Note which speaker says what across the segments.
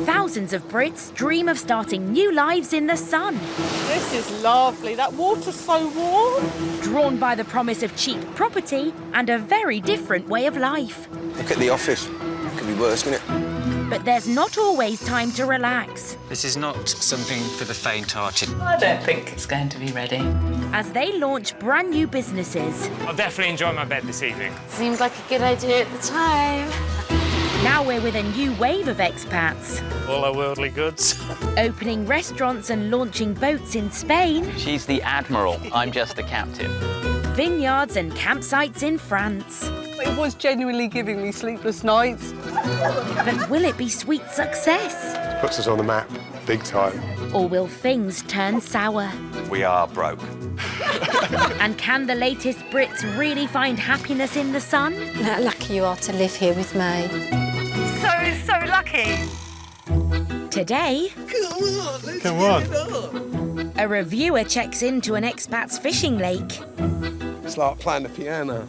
Speaker 1: Thousands of Brits dream of starting new lives in the sun.
Speaker 2: This is lovely. That water's so warm.
Speaker 1: Drawn by the promise of cheap property and a very different way of life.
Speaker 3: Look at the office. Could be worse, couldn't it?
Speaker 1: But there's not always time to relax.
Speaker 4: This is not something for the faint-hearted.
Speaker 5: I don't think it's going to be ready.
Speaker 1: As they launch brand new businesses.
Speaker 6: I'll definitely enjoy my bed this evening.
Speaker 7: Seemed like a good idea at the time.
Speaker 1: Now we're with a new wave of expats.
Speaker 6: All our worldly goods.
Speaker 1: Opening restaurants and launching boats in Spain.
Speaker 8: She's the admiral, I'm just the captain.
Speaker 1: Vineyards and campsites in France.
Speaker 2: It was genuinely giving me sleepless nights.
Speaker 1: But will it be sweet success?
Speaker 9: Puts us on the map, big time.
Speaker 1: Or will things turn sour?
Speaker 3: We are broke.
Speaker 1: And can the latest Brits really find happiness in the sun?
Speaker 7: How lucky you are to live here with me.
Speaker 2: So lucky.
Speaker 1: Today,
Speaker 9: Come on.
Speaker 1: a reviewer checks into an expat's fishing lake.
Speaker 9: It's like playing the piano.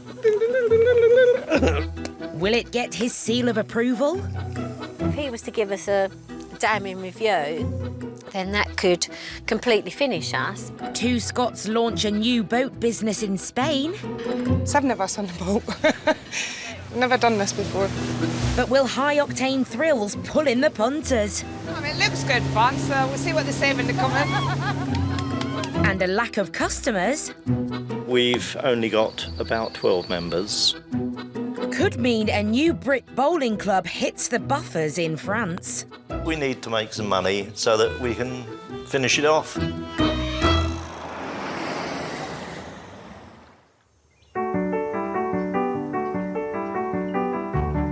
Speaker 1: Will it get his seal of approval?
Speaker 7: If he was to give us a damning review, then that could completely finish us.
Speaker 1: Two Scots launch a new boat business in Spain.
Speaker 2: Seven of us on the boat. Never done this before.
Speaker 1: But will high-octane thrills pull in the punters?
Speaker 2: I mean, it looks good fun, so we'll see what they say when they come in.
Speaker 1: And a lack of customers
Speaker 10: We've only got about 12 members.
Speaker 1: could mean a new Brit bowling club hits the buffers in France.
Speaker 10: We need to make some money so that we can finish it off.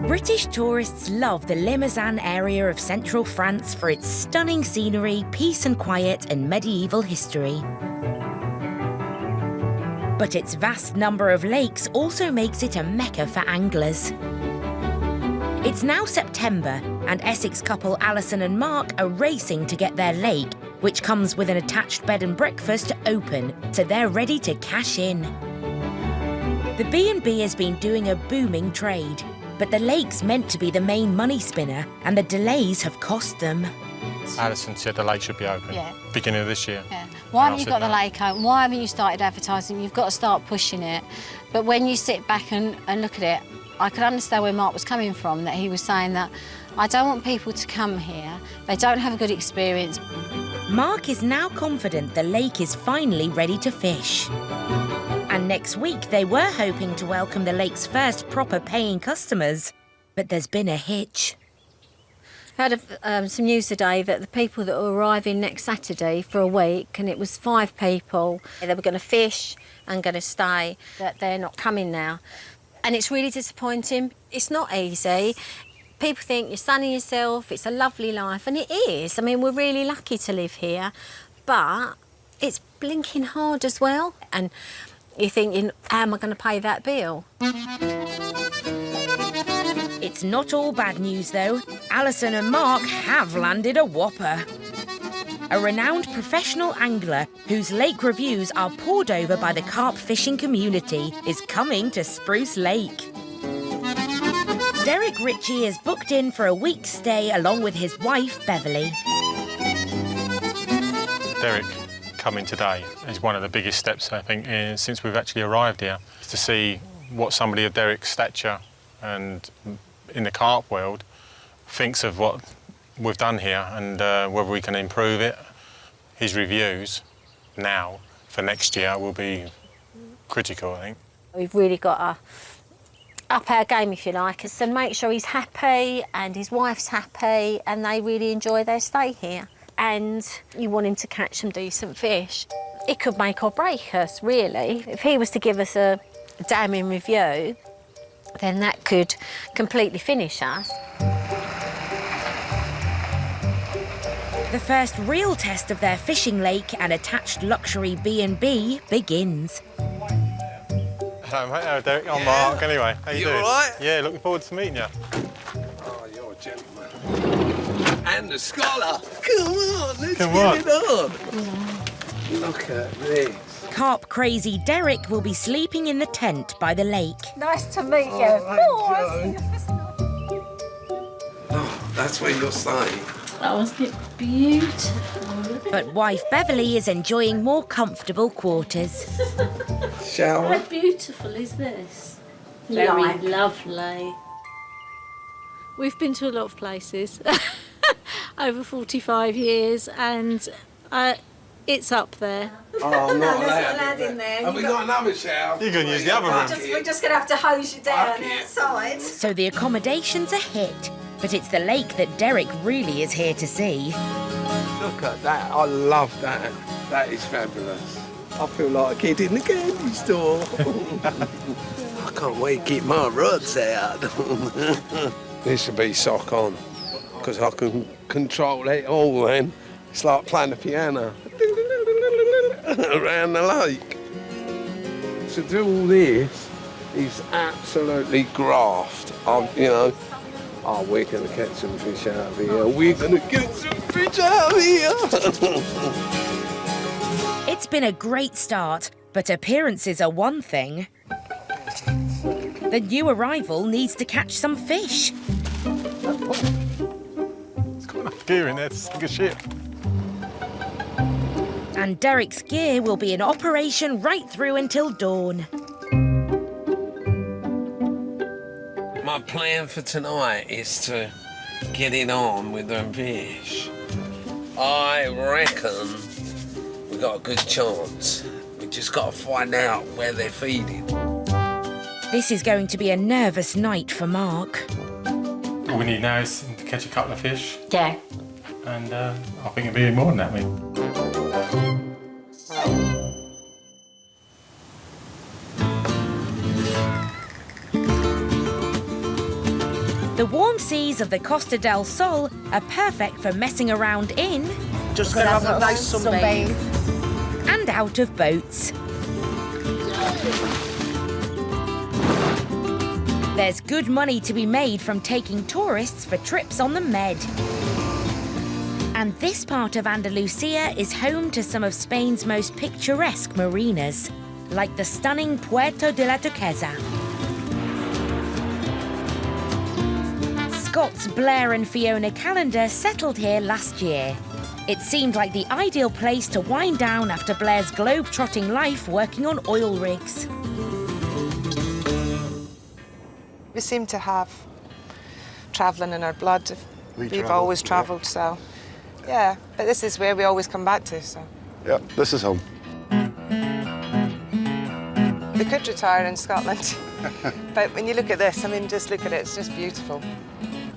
Speaker 1: British tourists love the Limousin area of central France for its stunning scenery, peace and quiet, and medieval history. But its vast number of lakes also makes it a mecca for anglers. It's now September, and Essex couple Allison and Mark are racing to get their lake, which comes with an attached bed and breakfast, open, so they're ready to cash in. The B&B has been doing a booming trade, but the lake's meant to be the main money spinner, and the delays have cost them.
Speaker 6: Allison said the lake should be open.
Speaker 11: Yeah.
Speaker 6: Beginning of this year.
Speaker 11: Yeah. Why haven't you
Speaker 6: said
Speaker 11: got the
Speaker 6: no.
Speaker 11: lake open? Why haven't you started advertising? You've got to start pushing it. But when you sit back and look at it, I could understand where Mark was coming from, that he was saying that I don't want people to come here, they don't have a good experience.
Speaker 1: Mark is now confident the lake is finally ready to fish. And next week they were hoping to welcome the lake's first proper paying customers. But there's been a hitch.
Speaker 7: I heard some news today that the people that are arriving next Saturday for a week, and it was 5 people, they were going to fish and going to stay, that they're not coming now. And it's really disappointing. It's not easy. People think you're sunning yourself, it's a lovely life, and it is. I mean, we're really lucky to live here, but it's blinking hard as well. And you're thinking, how am I going to pay that bill?
Speaker 1: It's not all bad news, though. Allison and Mark have landed a whopper. A renowned professional angler whose lake reviews are poured over by the carp fishing community is coming to Spruce Lake. Richie is booked in for a week's stay along with his wife, Beverly.
Speaker 6: Derek coming today is one of the biggest steps, I think, since we've actually arrived here, is to see what somebody of Derek's stature and in the carp world thinks of what we've done here and whether we can improve it. His reviews now for next year will be critical, I think.
Speaker 7: We've really got to up our game, if you like, and make sure he's happy and his wife's happy and they really enjoy their stay here. And you want him to catch some decent fish. It could make or break us, really. If he was to give us a damning review, then that could completely finish us.
Speaker 1: The first real test of their fishing lake and attached luxury B&B begins.
Speaker 6: Hello, mate. Hello, Derek. I'm Mark, anyway. How you doing?
Speaker 3: all right?
Speaker 6: Yeah, looking forward to meeting you.
Speaker 3: Oh, you're a gentleman. And a scholar. Come on, let's
Speaker 6: Come
Speaker 3: get
Speaker 6: on.
Speaker 3: it on. Look at this.
Speaker 1: Carp crazy Derek will be sleeping in the tent by the lake.
Speaker 7: Nice to meet you.
Speaker 3: Oh, That's where you'll stay.
Speaker 11: Oh, wasn't it beautiful?
Speaker 1: But wife Beverly is enjoying more comfortable quarters.
Speaker 3: Shower.
Speaker 11: How beautiful is this? Very lovely. We've been to a lot of places over 45 years, and it's up there.
Speaker 3: Oh, I'm not
Speaker 7: there's
Speaker 3: allowed
Speaker 7: a lad in there.
Speaker 3: Have we got another shower?
Speaker 6: You can use the other room.
Speaker 7: We're just going to have to hose you down
Speaker 3: Bucket.
Speaker 7: outside.
Speaker 1: So the accommodation's a hit, but it's the lake that Derek really is here to see.
Speaker 3: Look at that. I love that. That is fabulous. I feel like a kid in the candy store. I can't wait to get my rugs out. This should be sock on, because I can control it all then. It's like playing the piano around the lake. To do all this is absolutely graft. We're going to catch some fish out of here. We're going to get some fish out of here.
Speaker 1: It's been a great start, but appearances are one thing. The new arrival needs to catch some fish.
Speaker 6: It's got enough gear in there to sink a ship.
Speaker 1: And Derek's gear will be in operation right through until dawn.
Speaker 3: My plan for tonight is to get it on with them fish. I reckon we got a good chance. We just got to find out where they're feeding.
Speaker 1: This is going to be a nervous night for Mark.
Speaker 6: All we need now is to catch a couple of fish.
Speaker 11: Yeah.
Speaker 6: And I think it'll be more than that, mate.
Speaker 1: The warm seas of the Costa del Sol are perfect for messing around in
Speaker 2: Just gonna have a nice sunbathe.
Speaker 1: and out of boats. There's good money to be made from taking tourists for trips on the Med. And this part of Andalusia is home to some of Spain's most picturesque marinas, like the stunning Puerto de la Duquesa. Scots Blair and Fiona Callender settled here last year. It seemed like the ideal place to wind down after Blair's globe-trotting life working on oil rigs.
Speaker 2: We seem to have travelling in our blood. We've always travelled, so yeah. But this is where we always come back to, so.
Speaker 9: Yeah, this is home.
Speaker 2: We could retire in Scotland, but when you look at this, I mean, just look at it, it's just beautiful.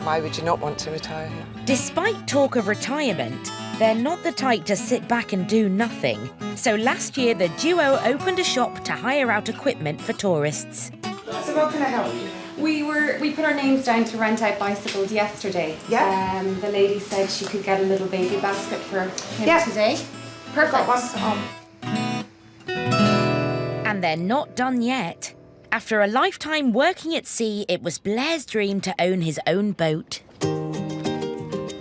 Speaker 2: Why would you not want to retire here?
Speaker 1: Despite talk of retirement, they're not the type to sit back and do nothing. So last year, the duo opened a shop to hire out equipment for tourists.
Speaker 2: So how can I help you?
Speaker 12: We put our names down to rent out bicycles yesterday.
Speaker 2: Yeah.
Speaker 12: The lady said she could get a little baby basket for him
Speaker 2: Yeah.
Speaker 12: today. Perfect.
Speaker 1: And they're not done yet. After a lifetime working at sea, it was Blair's dream to own his own boat.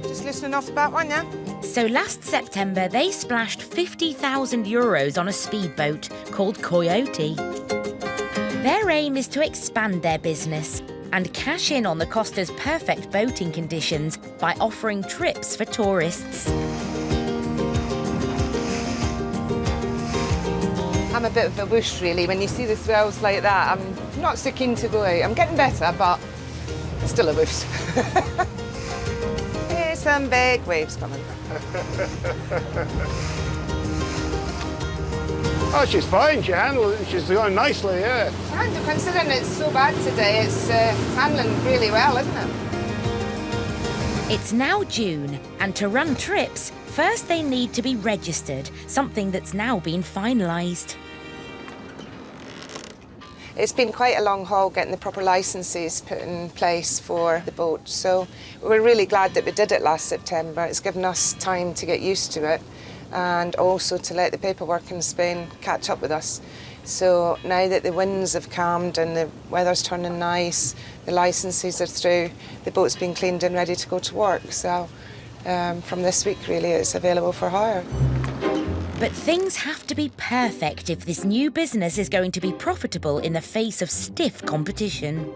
Speaker 2: Just listening off the bat one, yeah?
Speaker 1: So last September, they splashed €50,000 on a speedboat called Coyote. Their aim is to expand their business and cash in on the Costa's perfect boating conditions by offering trips for tourists.
Speaker 2: I'm a bit of a whoosh, really. When you see the swells like that, I'm not so keen to go out. I'm getting better, but still a whoosh. Here's some big waves coming.
Speaker 9: Oh, she's fine. She handled it. She's going nicely, yeah.
Speaker 2: And considering it's so bad today, it's handling really well, isn't it?
Speaker 1: It's now June, and to run trips, first they need to be registered, something that's now been finalised.
Speaker 2: It's been quite a long haul getting the proper licences put in place for the boat, so we're really glad that we did it last September. It's given us time to get used to it and also to let the paperwork in Spain catch up with us. So now that the winds have calmed and the weather's turning nice, the licences are through, the boat's been cleaned and ready to go to work. So from this week, really, it's available for hire.
Speaker 1: But things have to be perfect if this new business is going to be profitable in the face of stiff competition.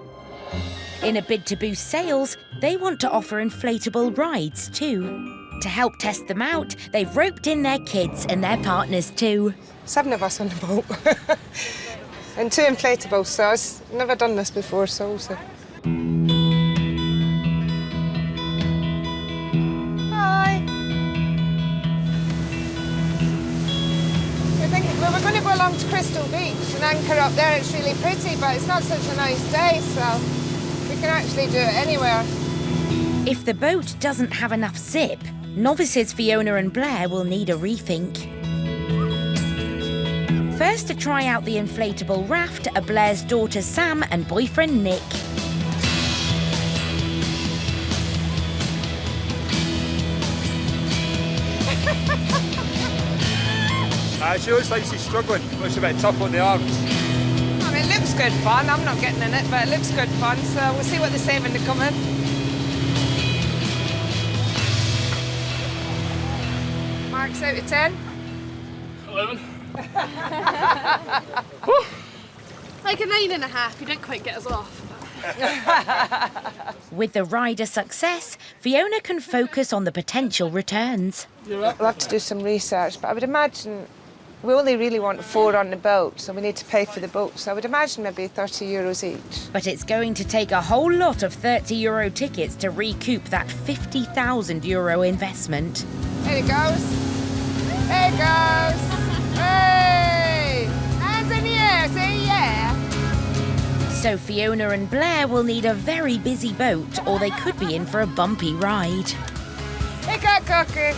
Speaker 1: In a bid to boost sales, they want to offer inflatable rides too. To help test them out, they've roped in their kids and their partners too.
Speaker 2: 7 of us on the boat. And 2 inflatables, so I've never done this before, so also. Hi. We're going to go along to Crystal Beach and anchor up there. It's really pretty, but it's not such a nice day, so we can actually do it anywhere.
Speaker 1: If the boat doesn't have enough zip, novices Fiona and Blair will need a rethink. First to try out the inflatable raft are Blair's daughter Sam and boyfriend Nick.
Speaker 9: She looks like she's struggling. Looks a bit tough on the arms.
Speaker 2: I mean, it looks good fun. I'm not getting in it, but it looks good fun, so we'll see what they say when they come in. Marks out of 10?
Speaker 13: 11. Like a 9.5. You didn't quite get us off.
Speaker 1: With the ride a success, Fiona can focus on the potential returns.
Speaker 2: We'll have to do some research, but I would imagine we only really want 4 on the boat, so we need to pay for the boat. So I would imagine maybe €30 each.
Speaker 1: But it's going to take a whole lot of €30 tickets to recoup that €50,000 investment.
Speaker 2: There it goes. There it goes. Hey! Hands in the air, say yeah.
Speaker 1: So Fiona and Blair will need a very busy boat, or they could be in for a bumpy ride.
Speaker 2: Hey, got cookie.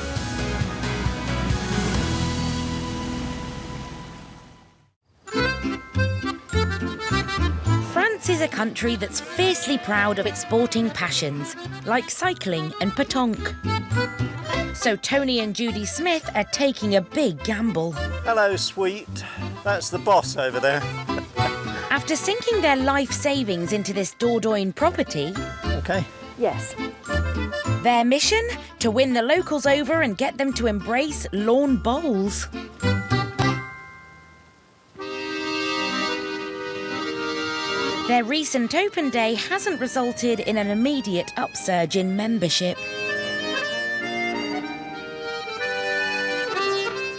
Speaker 1: France is a country that's fiercely proud of its sporting passions, like cycling and Petanque. So Tony and Judy Smith are taking a big gamble.
Speaker 10: Hello, sweet. That's the boss over there.
Speaker 1: After sinking their life savings into this Dordogne property...
Speaker 10: OK.
Speaker 1: Yes. Their mission? To win the locals over and get them to embrace lawn bowls. Their recent open day hasn't resulted in an immediate upsurge in membership.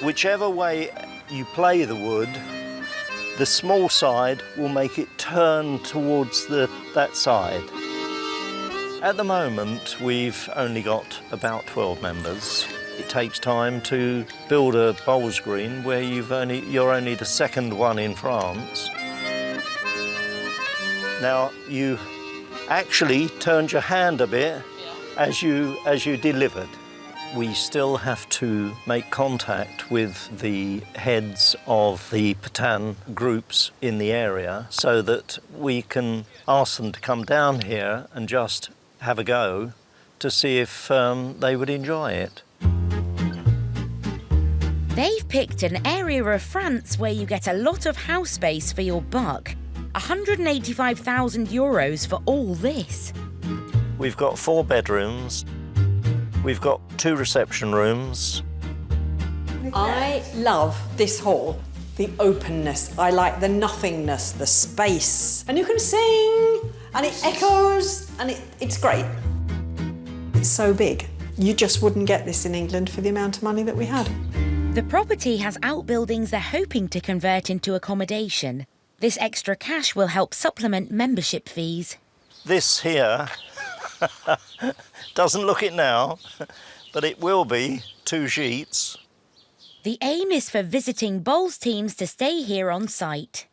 Speaker 10: Whichever way you play the wood, the small side will make it turn towards that side. At the moment, we've only got about 12 members. It takes time to build a bowls green where you're only the second one in France. Now, you actually turned your hand a bit as you delivered. We still have to make contact with the heads of the Petanque groups in the area so that we can ask them to come down here and just have a go to see if they would enjoy it.
Speaker 1: They've picked an area of France where you get a lot of house space for your buck. €185,000 for all this.
Speaker 10: We've got 4 bedrooms. We've got 2 reception rooms.
Speaker 14: I love this hall, the openness. I like the nothingness, the space. And you can sing, and it echoes, and it's great. It's so big. You just wouldn't get this in England for the amount of money that we had.
Speaker 1: The property has outbuildings they're hoping to convert into accommodation. This extra cash will help supplement membership fees.
Speaker 10: This here doesn't look it now, but it will be 2 sheets.
Speaker 1: The aim is for visiting bowls teams to stay here on site.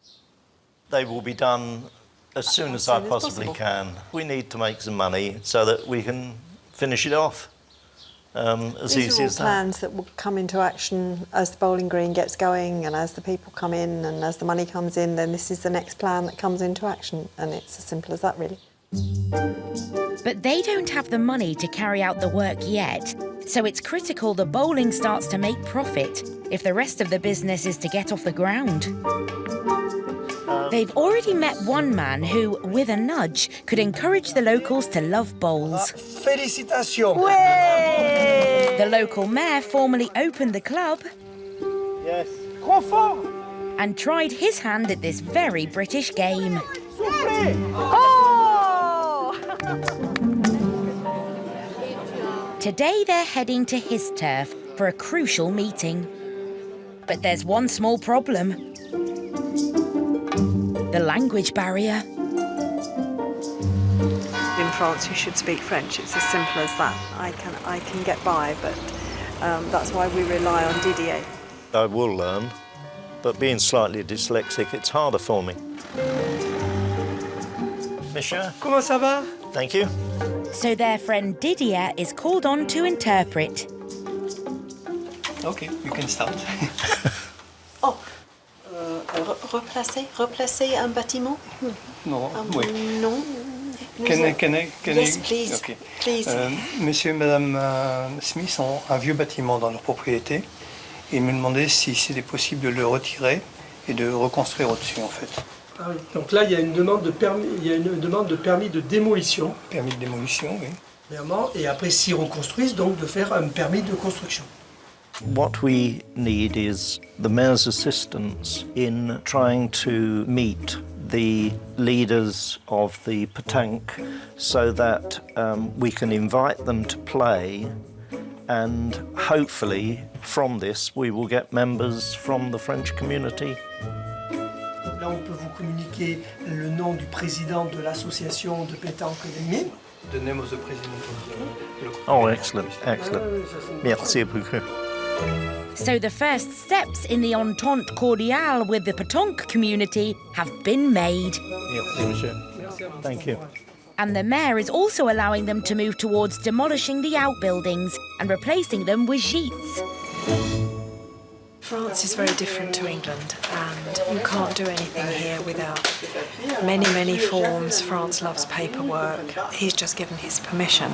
Speaker 10: They will be done as soon as I possibly can. We need to make some money so that we can finish it off as easy as that.
Speaker 14: These are all plans that will come into action as the bowling green gets going and as the people come in and as the money comes in, then this is the next plan that comes into action, and it's as simple as that, really.
Speaker 1: But they don't have the money to carry out the work yet, so it's critical the bowling starts to make profit if the rest of the business is to get off the ground. They've already met one man who, with a nudge, could encourage the locals to love bowls.
Speaker 3: Félicitations!
Speaker 1: The local mayor formally opened the club.
Speaker 10: Yes.
Speaker 3: Trop fort!
Speaker 1: And tried his hand at this very British game.
Speaker 3: Oh!
Speaker 1: Today they're heading to his turf for a crucial meeting. But there's one small problem. The language barrier.
Speaker 14: In France, you should speak French. It's as simple as that. I can get by, but that's why we rely on Didier.
Speaker 10: I will learn, but being slightly dyslexic, it's harder for me. Monsieur?
Speaker 15: Comment ça va?
Speaker 10: Thank you.
Speaker 1: So their friend Didier is called on to interpret.
Speaker 15: Okay, you can start.
Speaker 14: Replacer un bâtiment?
Speaker 15: Non, oui.
Speaker 14: Non.
Speaker 15: Can I?
Speaker 14: Yes, please.
Speaker 15: Okay.
Speaker 14: Please.
Speaker 15: Monsieur et Madame Smith ont un vieux bâtiment dans leur propriété. Ils me demandaient si c'était possible de le retirer et de reconstruire au-dessus, en fait.
Speaker 16: Ah oui. Donc là, il y a une demande de permis, de démolition.
Speaker 15: Permis de démolition, oui.
Speaker 16: Premièrement, et après, s'ils reconstruisent, donc de faire un permis de construction.
Speaker 10: What we need is the mayor's assistance in trying to meet the leaders of the Petanque so that we can invite them to play, and hopefully from this we will get members from the French community.
Speaker 16: Là, on peut vous communiquer le nom du président de l'association de pétanque des mines.
Speaker 15: The name of the president of the...
Speaker 10: Oh, excellent, excellent. Merci beaucoup.
Speaker 1: So the first steps in the entente cordiale with the Petanque community have been made.
Speaker 10: Merci, monsieur. Thank you.
Speaker 1: And the mayor is also allowing them to move towards demolishing the outbuildings and replacing them with gîtes.
Speaker 14: France is very different to England, and you can't do anything here without many, many forms. France loves paperwork. He's just given his permission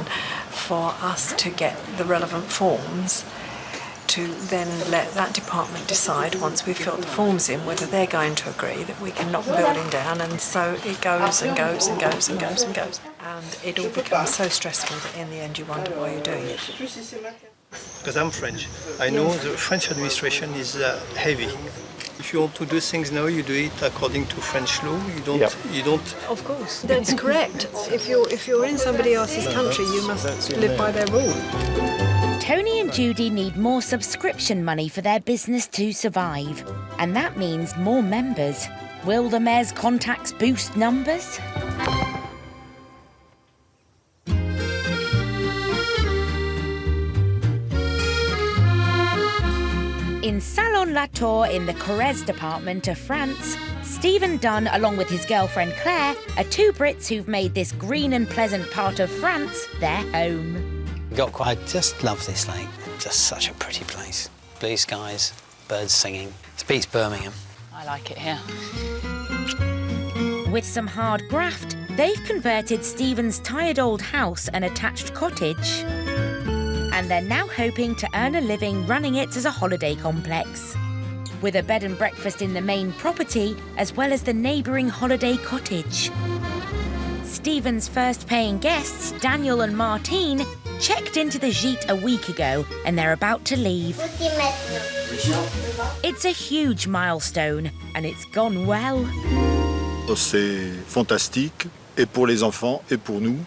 Speaker 14: for us to get the relevant forms, to then let that department decide, once we've filled the forms in, whether they're going to agree that we can knock the building down. And so it goes and goes and goes and goes and goes. And it all becomes so stressful that in the end you wonder why you're doing it.
Speaker 15: Because I'm French. I know the French administration is heavy. If you want to do things now, you do it according to French law. You don't.
Speaker 14: Of course, that's correct. If you're in somebody else's country, you must live by their rule.
Speaker 1: Tony and Judy need more subscription money for their business to survive. And that means more members. Will the mayor's contacts boost numbers? In Salon-la-Tour in the Corrèze department of France, Stephen Dunn, along with his girlfriend Claire, are two Brits who've made this green and pleasant part of France their home.
Speaker 17: I just love this lake. Just such a pretty place. Blue skies, birds singing. It beats Birmingham.
Speaker 5: I like it here.
Speaker 1: With some hard graft, they've converted Stephen's tired old house an attached cottage. And they're now hoping to earn a living running it as a holiday complex, with a bed and breakfast in the main property as well as the neighbouring holiday cottage. Stephen's first paying guests, Daniel and Martine, checked into the gîte a week ago and they're about to leave. It's a huge milestone and it's gone well.
Speaker 18: C'est fantastique, et pour les enfants et pour nous.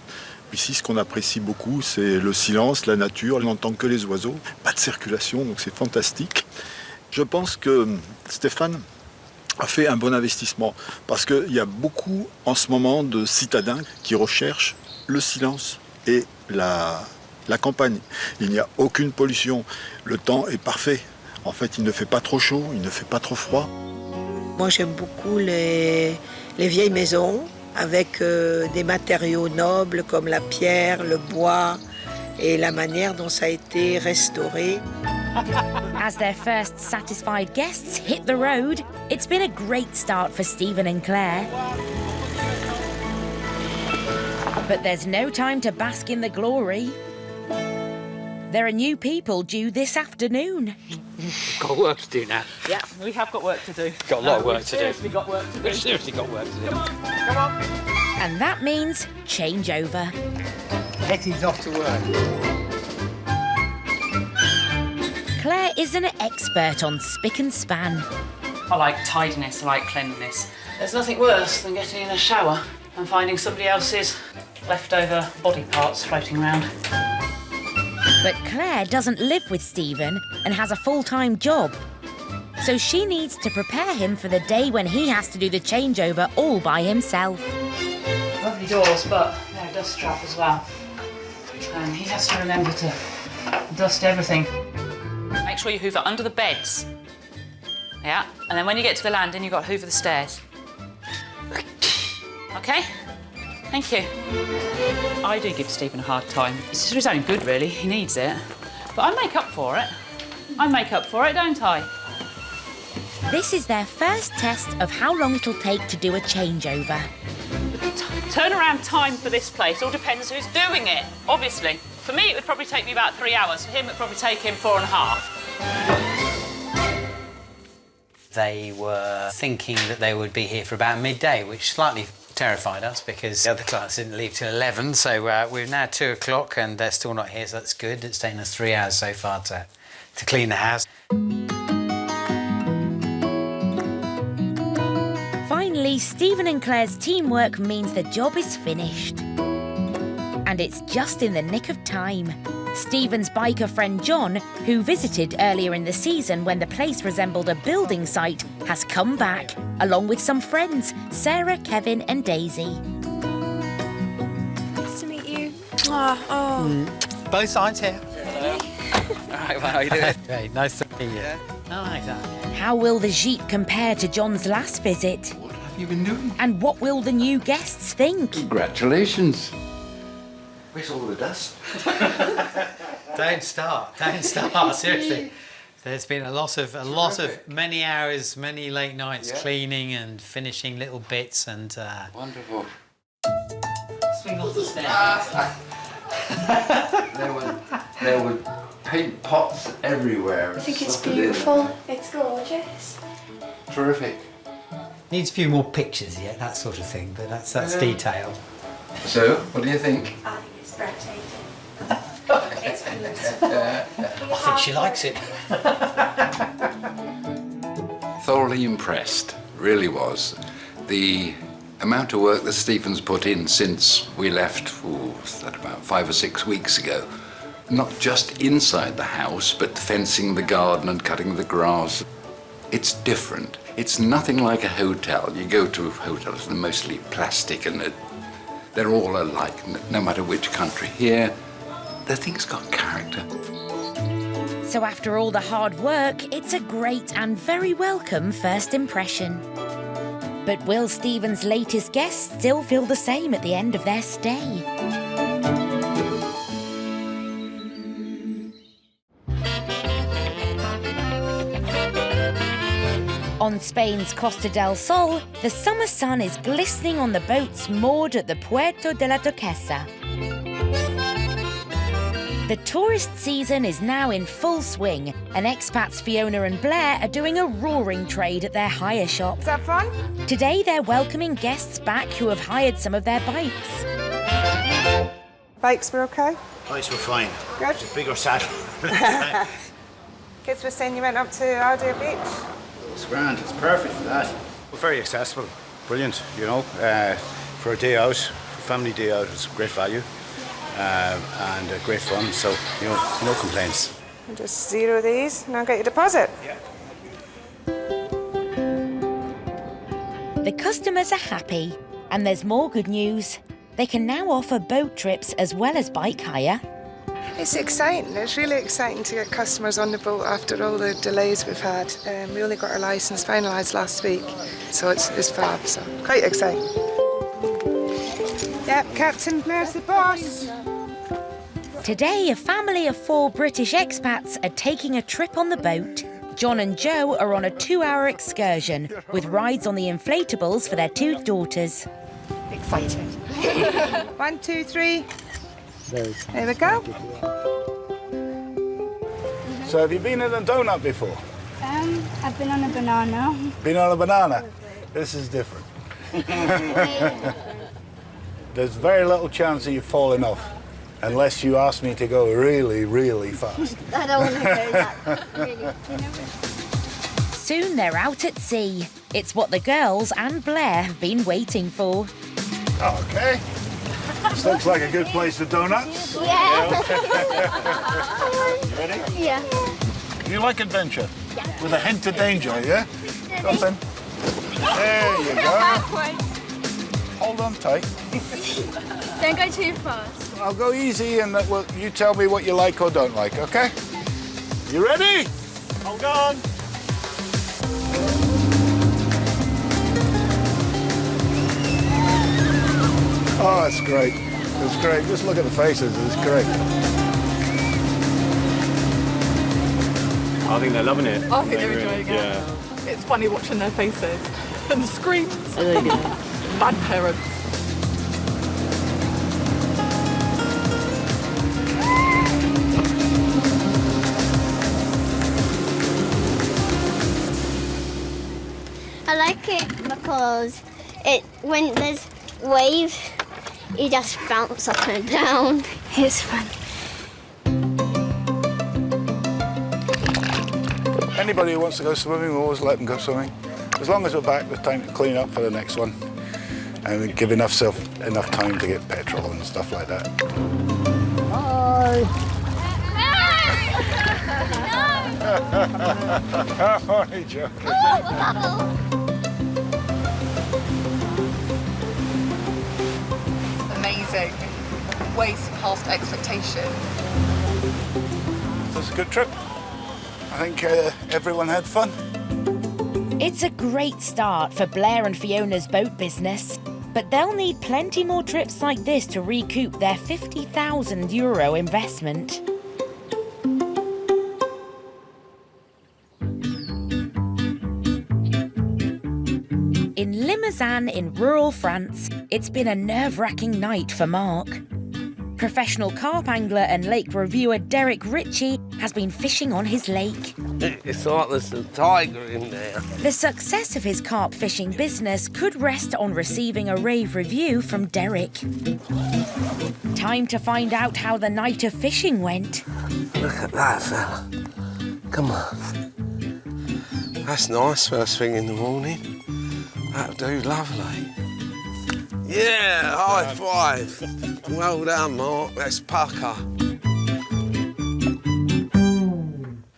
Speaker 18: Ici, ce qu'on apprécie beaucoup, c'est le silence, la nature, on n'entend que les oiseaux, pas de circulation, donc c'est fantastique. Je pense que Stéphane a fait un bon investissement, parce qu'il y a beaucoup en ce moment de citadins qui recherchent le silence et la campagne. Il n'y a aucune pollution, le temps est parfait. En fait, il ne fait pas trop chaud, il ne fait pas trop froid.
Speaker 19: Moi, j'aime beaucoup les vieilles maisons, avec des matériaux nobles comme la pierre, le bois et la manière dont ça a été restauré.
Speaker 1: As their first satisfied guests hit the road, it's been a great start for Stephen and Claire. But there's no time to bask in the glory. There are new people due this afternoon.
Speaker 8: Got work to do now.
Speaker 5: Yeah, we have got work to do.
Speaker 8: Got a lot of work to do.
Speaker 5: Seriously got work to do.
Speaker 8: We've seriously got work to do.
Speaker 5: Come on.
Speaker 1: And that means changeover.
Speaker 9: Hetty's off to work.
Speaker 1: Claire is an expert on spick and span.
Speaker 5: I like tidiness, I like cleanliness. There's nothing worse than getting in a shower and finding somebody else's leftover body parts floating around.
Speaker 1: But Claire doesn't live with Stephen and has a full-time job. So she needs to prepare him for the day when he has to do the changeover all by himself.
Speaker 5: Lovely doors, but they're a dust trap as well. And he has to remember to dust everything. Make sure you hoover under the beds. Yeah, and then when you get to the landing, you've got to hoover the stairs. OK? Thank you. I do give Stephen a hard time. It's for his own good, really. He needs it. But I make up for it. I make up for it, don't I?
Speaker 1: This is their first test of how long it'll take to do a changeover.
Speaker 5: Turnaround time for this place all depends who's doing it, obviously. For me, it would probably take me about 3 hours. For him, it would probably take him 4.5.
Speaker 17: They were thinking that they would be here for about midday, which slightly terrified us because the other clients didn't leave till 11. So we're now 2 o'clock and they're still not here, so that's good. It's taken us 3 hours so far to clean the house.
Speaker 1: Finally, Stephen and Claire's teamwork means the job is finished. And it's just in the nick of time. Stephen's biker friend John, who visited earlier in the season when the place resembled a building site, has come back, along with some friends, Sarah, Kevin and Daisy.
Speaker 12: Nice to meet you.
Speaker 17: Both sides here. Hello. All right, well, how are you doing? Great, nice to meet you. Yeah. I like that.
Speaker 1: How will the Jeep compare to John's last visit?
Speaker 20: What have you been doing?
Speaker 1: And what will the new guests think?
Speaker 20: Congratulations. Where's all the dust?
Speaker 17: Don't start, seriously. There's been a lot of many hours, many late nights cleaning and finishing little bits and...
Speaker 20: Wonderful.
Speaker 17: Swing off the stairs.
Speaker 20: There were paint pots everywhere.
Speaker 12: I think it's beautiful. It's gorgeous.
Speaker 20: Terrific.
Speaker 17: Needs a few more pictures yet, that sort of thing, but that's detail.
Speaker 20: So, what do you think?
Speaker 12: I think it's breathtaking. It's beautiful.
Speaker 17: I think she likes it.
Speaker 20: Thoroughly impressed, really was. The amount of work that Stephen's put in since we left, was that about 5 or 6 weeks ago? Not just inside the house, but fencing the garden and cutting the grass. It's different. It's nothing like a hotel. You go to hotels, they're mostly plastic and they're all alike, no matter which country. Here, the thing's got character.
Speaker 1: So after all the hard work, it's a great and very welcome first impression. But will Stephen's latest guests still feel the same at the end of their stay? On Spain's Costa del Sol, the summer sun is glistening on the boats moored at the Puerto de la Duquesa. The tourist season is now in full swing, and expats Fiona and Blair are doing a roaring trade at their hire shop.
Speaker 2: Is that fun?
Speaker 1: Today they're welcoming guests back who have hired some of their bikes.
Speaker 2: Bikes were okay?
Speaker 9: Bikes were fine.
Speaker 2: Good.
Speaker 9: It's a bigger saddle.
Speaker 2: Kids were saying you went up to Ardea Beach.
Speaker 9: It's grand. It's perfect for that. Very accessible. Brilliant, you know. For a day out, for family day out, it's great value. And great fun, so you know, no complaints.
Speaker 2: I'll just zero these and I'll get your deposit.
Speaker 9: Yeah.
Speaker 1: The customers are happy, and there's more good news. They can now offer boat trips as well as bike hire.
Speaker 2: It's exciting. It's really exciting to get customers on the boat after all the delays we've had. We only got our licence finalised last week, so it's fab, so quite exciting. Yep, Captain Blair's the boss.
Speaker 1: Today, a family of 4 British expats are taking a trip on the boat. John and Joe are on a 2-hour excursion with rides on the Inflatables for their 2 daughters.
Speaker 2: Excited. 1, 2, 3. There we go.
Speaker 9: So have you been in a donut before?
Speaker 12: I've been on a banana.
Speaker 9: Been on a banana? This is different. There's very little chance of you falling off, unless you ask me to go really, really fast.
Speaker 12: I don't want to go that really.
Speaker 1: Soon they're out at sea. It's what the girls and Blair have been waiting for.
Speaker 9: Okay.
Speaker 21: This looks like a good place for donuts.
Speaker 22: Yeah.
Speaker 21: Ready?
Speaker 22: Yeah.
Speaker 21: You like adventure? Yeah. With a hint of danger, yeah? Something. There you go. Hold on tight.
Speaker 13: Don't go too fast.
Speaker 21: I'll go easy and you tell me what you like or don't like, okay? You ready? Hold on. Oh, it's great. It's great. Just look at the faces. It's great.
Speaker 6: I think they're loving it.
Speaker 23: I think they're enjoying it.
Speaker 6: Yeah.
Speaker 23: It's funny watching their faces and the screams. Bad parents.
Speaker 22: I like it because when there's waves, you just bounce up and down. It's fun.
Speaker 21: Anybody who wants to go swimming, we always let them go swimming. As long as we're back, there's time to clean up for the next one. And we give enough time to get petrol and stuff like that. Hi! How are you joking?
Speaker 23: Amazing. Way past expectations.
Speaker 21: It was a good trip. I think everyone had fun.
Speaker 1: It's a great start for Blair and Fiona's boat business, but they'll need plenty more trips like this to recoup their €50,000 investment. In Limousin in rural France, it's been a nerve-wracking night for Mark. Professional carp angler and lake reviewer Derek Richie has been fishing on his lake.
Speaker 3: It's like there's a tiger in there.
Speaker 1: The success of his carp fishing business could rest on receiving a rave review from Derek. Time to find out how the night of fishing went.
Speaker 3: Look at that, fella. Come on. That's nice first thing in the morning. That'll do lovely. Yeah, high five. Well done, Mark. That's pucker.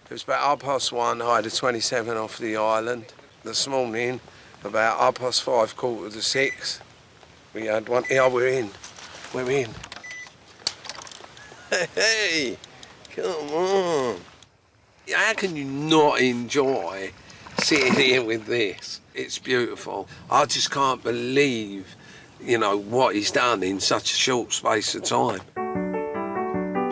Speaker 3: It was about 1:30. I had a 27 off the island. This morning, about 5:30, 5:45, we had one. Yeah, we're in. We're in. Hey, come on. How can you not enjoy sitting here with this? It's beautiful. I just can't believe, what he's done in such a short space of time.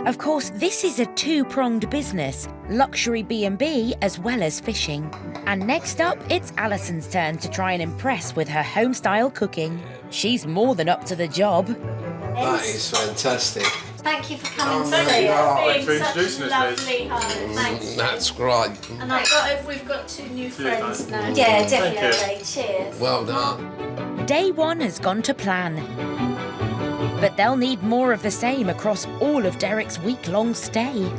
Speaker 1: Of course, this is a two-pronged business, luxury B&B as well as fishing. And next up, it's Allison's turn to try and impress with her home-style cooking. She's more than up to the job.
Speaker 3: That is fantastic.
Speaker 11: Thank you for coming to see us.
Speaker 6: Thanks for introducing us,
Speaker 11: Lovely home. Thank you.
Speaker 3: That's great.
Speaker 11: And we've got 2 new friends now.
Speaker 6: Thank
Speaker 11: Yeah,
Speaker 6: you.
Speaker 11: definitely. Cheers.
Speaker 3: Well done.
Speaker 1: Day 1 has gone to plan. But they'll need more of the same across all of Derek's week-long stay.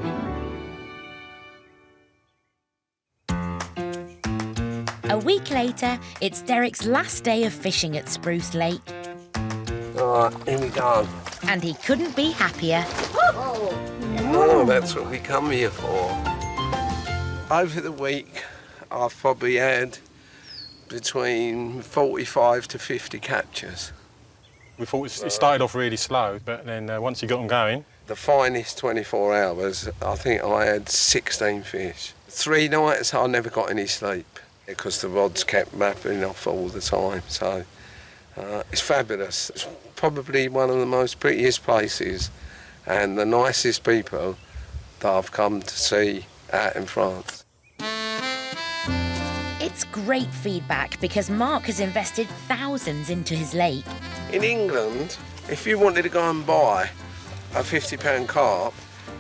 Speaker 1: A week later, it's Derek's last day of fishing at Spruce Lake.
Speaker 3: All right, here we go.
Speaker 1: And he couldn't be happier.
Speaker 3: Oh, that's what we come here for. Over the week, I've probably had between 45 to 50 captures.
Speaker 6: We thought it started off really slow, but then once you got them going...
Speaker 3: The finest 24 hours, I think I had 16 fish. 3 nights I never got any sleep because the rods kept mapping off all the time. So it's fabulous. It's probably one of the most prettiest places and the nicest people that I've come to see out in France.
Speaker 1: It's great feedback because Mark has invested thousands into his lake.
Speaker 3: In England, if you wanted to go and buy a £50 carp,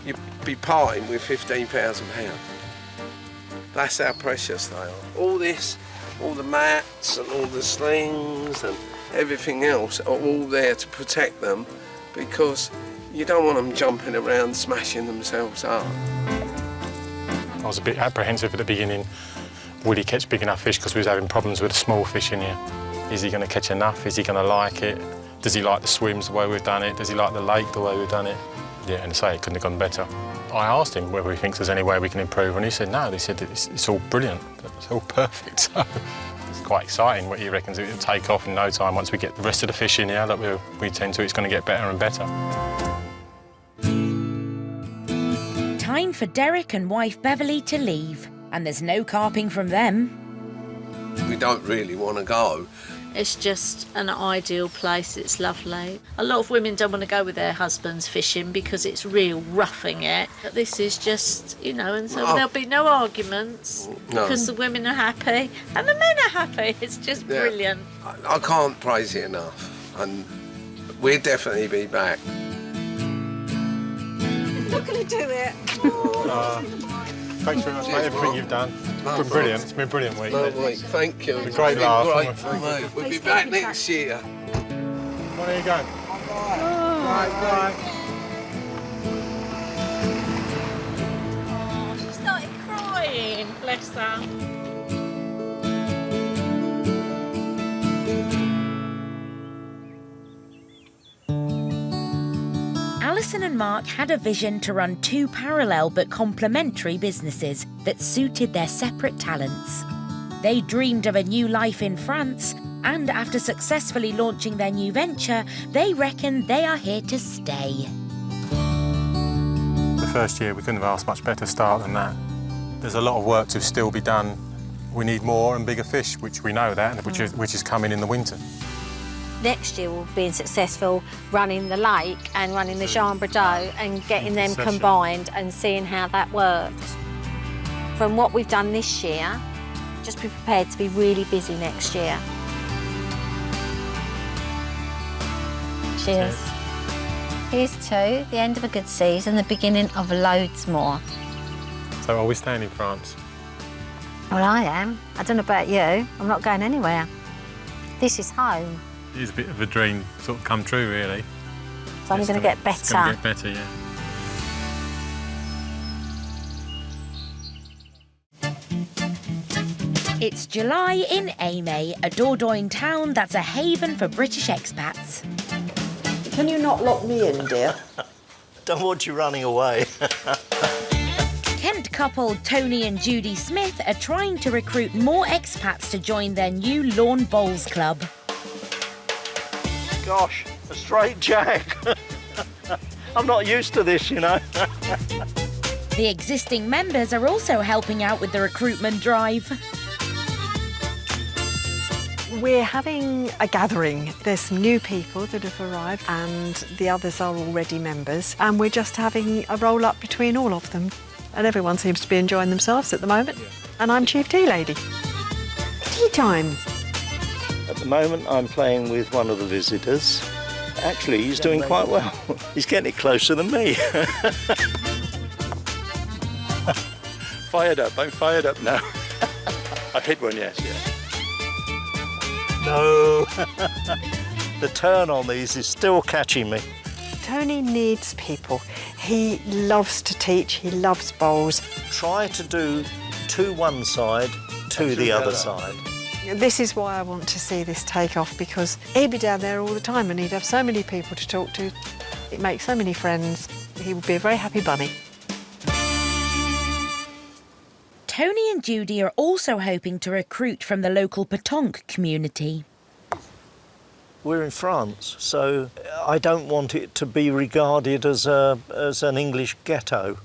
Speaker 3: you'd be parting with £15,000. That's how precious they are. All this, all the mats and all the slings and everything else are all there to protect them because you don't want them jumping around smashing themselves up.
Speaker 6: I was a bit apprehensive at the beginning. Would he catch big enough fish? Because we was having problems with the small fish in here. Is he going to catch enough? Is he going to like it? Does he like the swims the way we've done it? Does he like the lake the way we've done it? Yeah, and to say it couldn't have gone better. I asked him whether he thinks there's any way we can improve, and he said no. He said it's all brilliant, it's all perfect. So it's quite exciting what he reckons it will take off in no time once we get the rest of the fish in here. That we tend to, it's going to get better and better.
Speaker 1: Time for Derek and wife Beverly to leave, and there's no carping from them.
Speaker 3: We don't really want to go.
Speaker 4: It's just an ideal place, it's lovely. A lot of women don't want to go with their husbands fishing because it's real roughing it. But this is just, you know, and so there'll be no arguments because the women are happy and the men are happy. It's just brilliant.
Speaker 3: I can't praise it enough, and we'll definitely be back.
Speaker 14: Not going to do it.
Speaker 6: Thanks very much for everything you've done. It's been brilliant. It's been a brilliant week.
Speaker 3: Thank you.
Speaker 6: It's been a great laugh.
Speaker 3: Great. We'll be back next year.
Speaker 6: Well, there you go.
Speaker 3: Bye.
Speaker 4: Oh, she started crying, bless her.
Speaker 1: Allison and Mark had a vision to run 2 parallel but complementary businesses that suited their separate talents. They dreamed of a new life in France, and after successfully launching their new venture, they reckon they are here to stay.
Speaker 6: The first year, we couldn't have asked much better start than that. There's a lot of work to still be done. We need more and bigger fish, which we know that, which is coming in the winter.
Speaker 11: Next year we'll be successful running the lake and running the Chambre d'eau and getting them combined and seeing how that works. From what we've done this year, just be prepared to be really busy next year. Cheers. Here's to the end of a good season, the beginning of loads more.
Speaker 6: So are we staying in France?
Speaker 11: Well, I am. I don't know about you. I'm not going anywhere. This is home.
Speaker 6: It is a bit of a dream sort of come true, really.
Speaker 11: It's only going to get better.
Speaker 6: It's going to get better, yeah.
Speaker 1: It's July in Aimée, a Dordogne town that's a haven for British expats.
Speaker 14: Can you not lock me in, dear?
Speaker 10: Don't want you running away.
Speaker 1: Kent couple Tony and Judy Smith are trying to recruit more expats to join their new lawn bowls club.
Speaker 10: Gosh, a straight jack. I'm not used to this, you know.
Speaker 1: The existing members are also helping out with the recruitment drive.
Speaker 14: We're having a gathering. There's some new people that have arrived and the others are already members, and we're just having a roll-up between all of them. And everyone seems to be enjoying themselves at the moment. Yeah. And I'm Chief Tea Lady. Tea time.
Speaker 10: At the moment, I'm playing with one of the visitors. Actually, he's doing quite well. He's getting it closer than me.
Speaker 21: Fired up, I'm fired up now. I hit one, yes, yeah.
Speaker 10: No. The turn on these is still catching me.
Speaker 14: Tony needs people. He loves to teach, he loves bowls.
Speaker 10: Try to do to one side, to the other side.
Speaker 14: This is why I want to see this take off, because he'd be down there all the time and he'd have so many people to talk to. He'd make so many friends. He would be a very happy bunny.
Speaker 1: Tony and Judy are also hoping to recruit from the local Petanque community.
Speaker 10: We're in France, so I don't want it to be regarded as an English ghetto.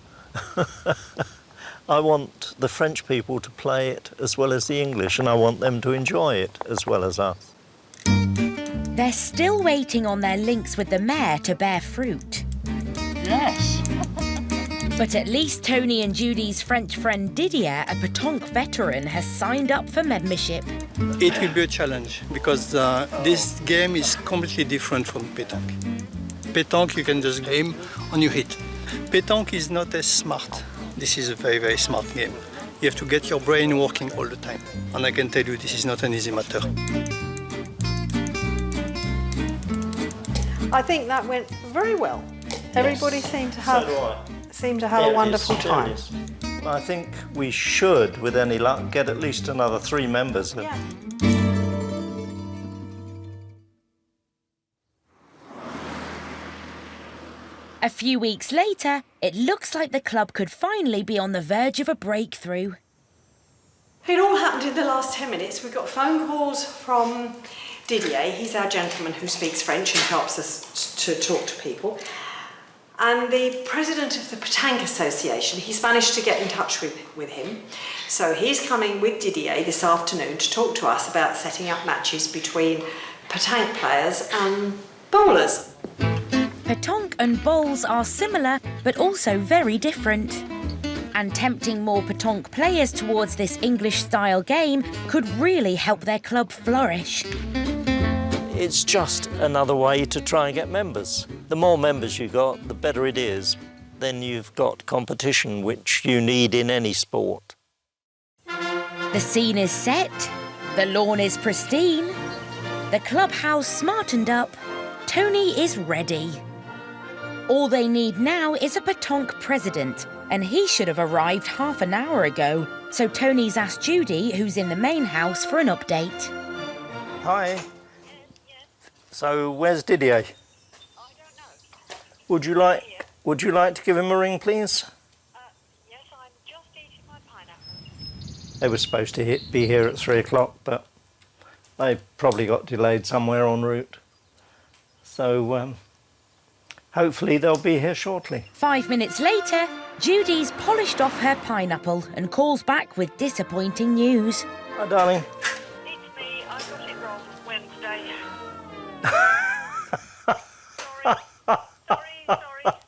Speaker 10: I want the French people to play it as well as the English, and I want them to enjoy it as well as us.
Speaker 1: They're still waiting on their links with the mayor to bear fruit.
Speaker 5: Yes.
Speaker 1: But at least Tony and Judy's French friend Didier, a Petanque veteran, has signed up for membership.
Speaker 15: It will be a challenge because this game is completely different from Petanque. Petanque, you can just aim and you hit. Petanque is not as smart. This is a very, very smart game. You have to get your brain working all the time. And I can tell you, this is not an easy matter.
Speaker 14: I think that went very well. Yes. Everybody seemed to have, a wonderful time.
Speaker 10: I think we should, with any luck, get at least another 3 members.
Speaker 14: Yeah.
Speaker 1: A few weeks later, it looks like the club could finally be on the verge of a breakthrough.
Speaker 14: It all happened in the last 10 minutes. We got phone calls from Didier. He's our gentleman who speaks French and helps us to talk to people. And the president of the Petanque Association, he's managed to get in touch with him. So he's coming with Didier this afternoon to talk to us about setting up matches between petanque players and bowlers.
Speaker 1: Petanque and bowls are similar, but also very different. And tempting more petanque players towards this English-style game could really help their club flourish.
Speaker 10: It's just another way to try and get members. The more members you got, the better it is. Then you've got competition, which you need in any sport.
Speaker 1: The scene is set, the lawn is pristine, the clubhouse smartened up, Tony is ready. All they need now is a petanque president, and he should have arrived half an hour ago. So Tony's asked Judy, who's in the main house, for an update.
Speaker 10: Hi. So where's Didier? Would you like to give him a ring, please?
Speaker 7: Yes, I'm just eating my pineapple.
Speaker 10: They were supposed to be here at 3 o'clock, but they probably got delayed somewhere en route. So hopefully they'll be here shortly.
Speaker 1: 5 minutes later, Judy's polished off her pineapple and calls back with disappointing news.
Speaker 10: Hi, darling.
Speaker 7: It's me. I got it wrong Wednesday.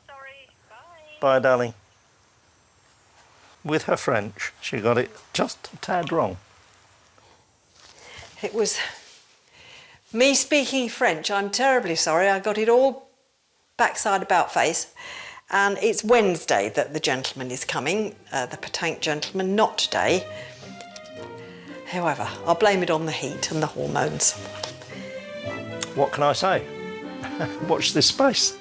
Speaker 7: Sorry.
Speaker 10: Bye, darling. With her French, she got it just a tad wrong.
Speaker 14: It was me speaking French. I'm terribly sorry. I got it all backside about face. And it's Wednesday that the gentleman is coming, the petanque gentleman, not today. However, I'll blame it on the heat and the hormones.
Speaker 10: What can I say? Watch this space.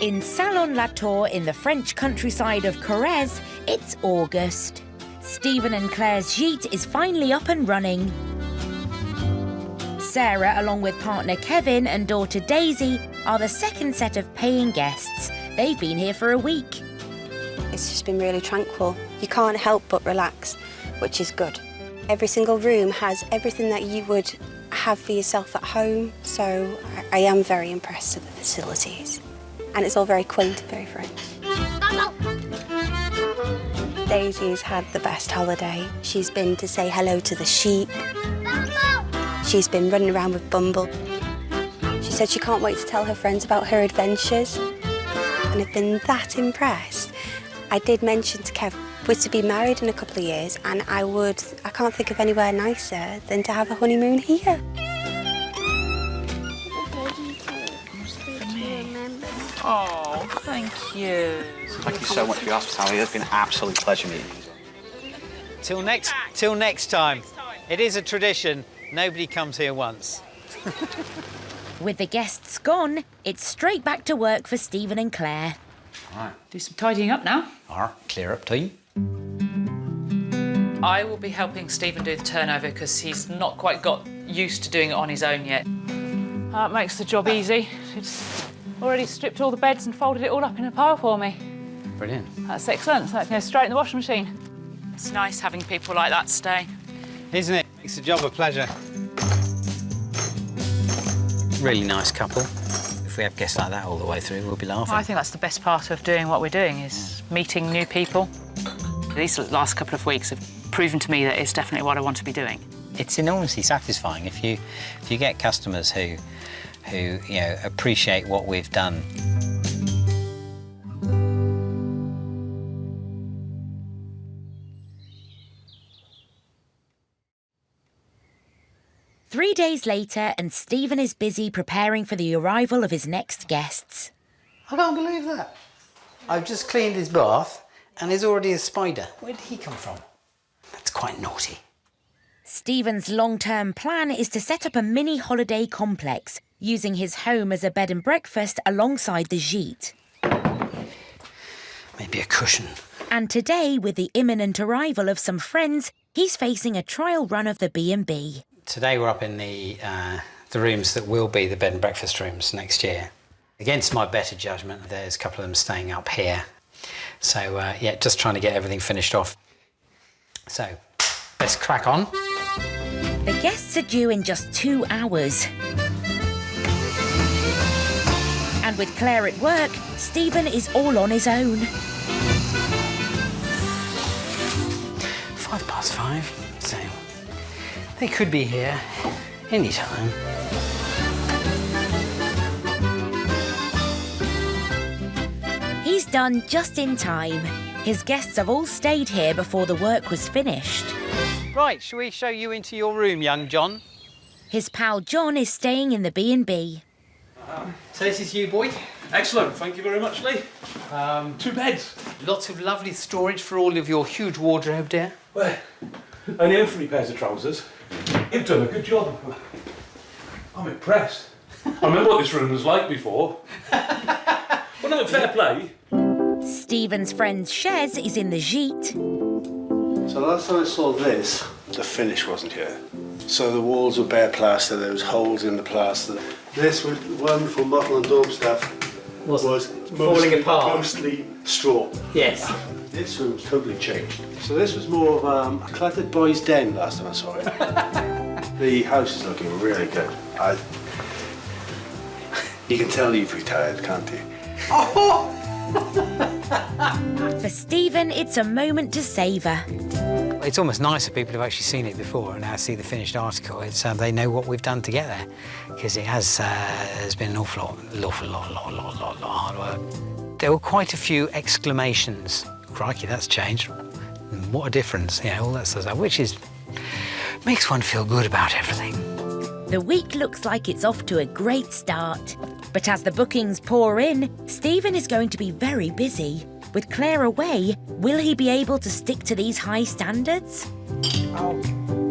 Speaker 1: In Salon La Tour in the French countryside of Corrèze, it's August. Stephen and Claire's gîte is finally up and running. Sarah, along with partner Kevin and daughter Daisy, are the second set of paying guests. They've been here for a week.
Speaker 16: It's just been really tranquil. You can't help but relax, which is good. Every single room has everything that you would have for yourself at home, so I am very impressed with the facilities. And it's all very quaint and very French. Daisy's had the best holiday. She's been to say hello to the sheep. She's been running around with Bumble. She said she can't wait to tell her friends about her adventures. And I've been that impressed. I did mention to Kev we're to be married in a couple of years, and I can't think of anywhere nicer than to have a honeymoon here.
Speaker 5: Oh, thank you.
Speaker 8: Thank you so much for your hospitality. It's been an absolute pleasure meeting you.
Speaker 17: Till next time. It is a tradition. Nobody comes here once.
Speaker 1: With the guests gone, it's straight back to work for Stephen and Claire.
Speaker 5: All right. Do some tidying up now.
Speaker 17: All right, clear up time.
Speaker 5: I will be helping Stephen do the turnover because he's not quite got used to doing it on his own yet. That makes the job easy. It's already stripped all the beds and folded it all up in a pile for me.
Speaker 17: Brilliant.
Speaker 5: That's excellent. So that can go straight in the washing machine. It's nice having people like that stay.
Speaker 17: Isn't it? It's a job of pleasure. Really nice couple. If we have guests like that all the way through, we'll be laughing.
Speaker 5: I think that's the best part of doing what we're doing, is meeting new people. These last couple of weeks have proven to me that it's definitely what I want to be doing.
Speaker 17: It's enormously satisfying if you get customers who appreciate what we've done.
Speaker 1: Three days later, and Stephen is busy preparing for the arrival of his next guests.
Speaker 17: I can't believe that. I've just cleaned his bath and there's already a spider. Where did he come from? That's quite naughty.
Speaker 1: Stephen's long-term plan is to set up a mini holiday complex, using his home as a bed and breakfast alongside the gîte.
Speaker 17: Maybe a cushion.
Speaker 1: And today, with the imminent arrival of some friends, he's facing a trial run of the B&B.
Speaker 17: Today we're up in the rooms that will be the bed and breakfast rooms next year. Against my better judgment, there's a couple of them staying up here. So, yeah, just trying to get everything finished off. So, let's crack on.
Speaker 1: The guests are due in just 2 hours. And with Claire at work, Stephen is all on his own.
Speaker 17: 5:05, so they could be here any time.
Speaker 1: He's done just in time. His guests have all stayed here before the work was finished.
Speaker 17: Right, shall we show you into your room, young John?
Speaker 1: His pal John is staying in the B&B.
Speaker 17: So this is you, boy.
Speaker 18: Excellent, thank you very much, Lee. 2 beds.
Speaker 17: Lots of lovely storage for all of your huge wardrobe there.
Speaker 18: Well, only have 3 pairs of trousers. You've done a good job. I'm impressed. I remember what this room was like before. Well, no, fair play.
Speaker 1: Stephen's friend Shez is in the gîte.
Speaker 21: So last time I saw this, the finish wasn't here. So the walls were bare plaster, there was holes in the plaster. This was wonderful Mottle and Daub stuff was
Speaker 17: falling apart.
Speaker 21: Mostly straw.
Speaker 17: Yes.
Speaker 21: This room's totally changed. So this was more of a cluttered boy's den last time I saw it. The house is looking really good. You can tell you've retired, can't you?
Speaker 17: Oh!
Speaker 1: For Stephen, it's a moment to savour.
Speaker 17: It's almost nice if people have actually seen it before and now see the finished article. It's they know what we've done to get there, because it has been an awful lot of hard work. There were quite a few exclamations. Crikey, that's changed. What a difference, you know, all that sort of stuff, which makes one feel good about everything.
Speaker 1: The week looks like it's off to a great start. But as the bookings pour in, Stephen is going to be very busy. With Claire away, will he be able to stick to these high standards?
Speaker 17: Oh.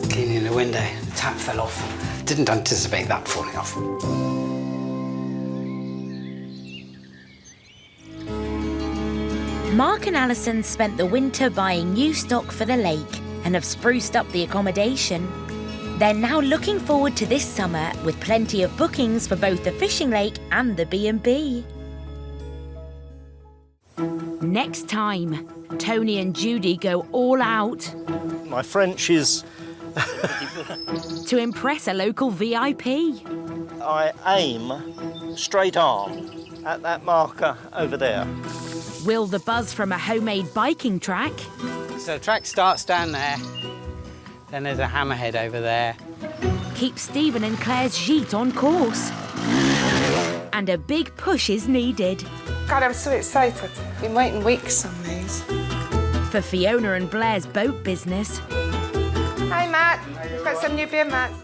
Speaker 17: Cleaning the window, the tap fell off. Didn't anticipate that falling off.
Speaker 1: Mark and Allison spent the winter buying new stock for the lake and have spruced up the accommodation. They're now looking forward to this summer with plenty of bookings for both the fishing lake and the B&B. Next time, Tony and Judy go all out.
Speaker 10: My French is...
Speaker 1: to impress a local VIP.
Speaker 10: I aim straight on at that marker over there.
Speaker 1: Will the buzz from a homemade biking track?
Speaker 17: So the track starts down there. Then there's a hammerhead over there.
Speaker 1: Keep Stephen and Claire's gîte on course. And a big push is needed.
Speaker 2: God, I'm so excited. Been waiting weeks on these.
Speaker 1: For Fiona and Blair's boat business.
Speaker 2: Hi, Matt. We've got some new beer mats.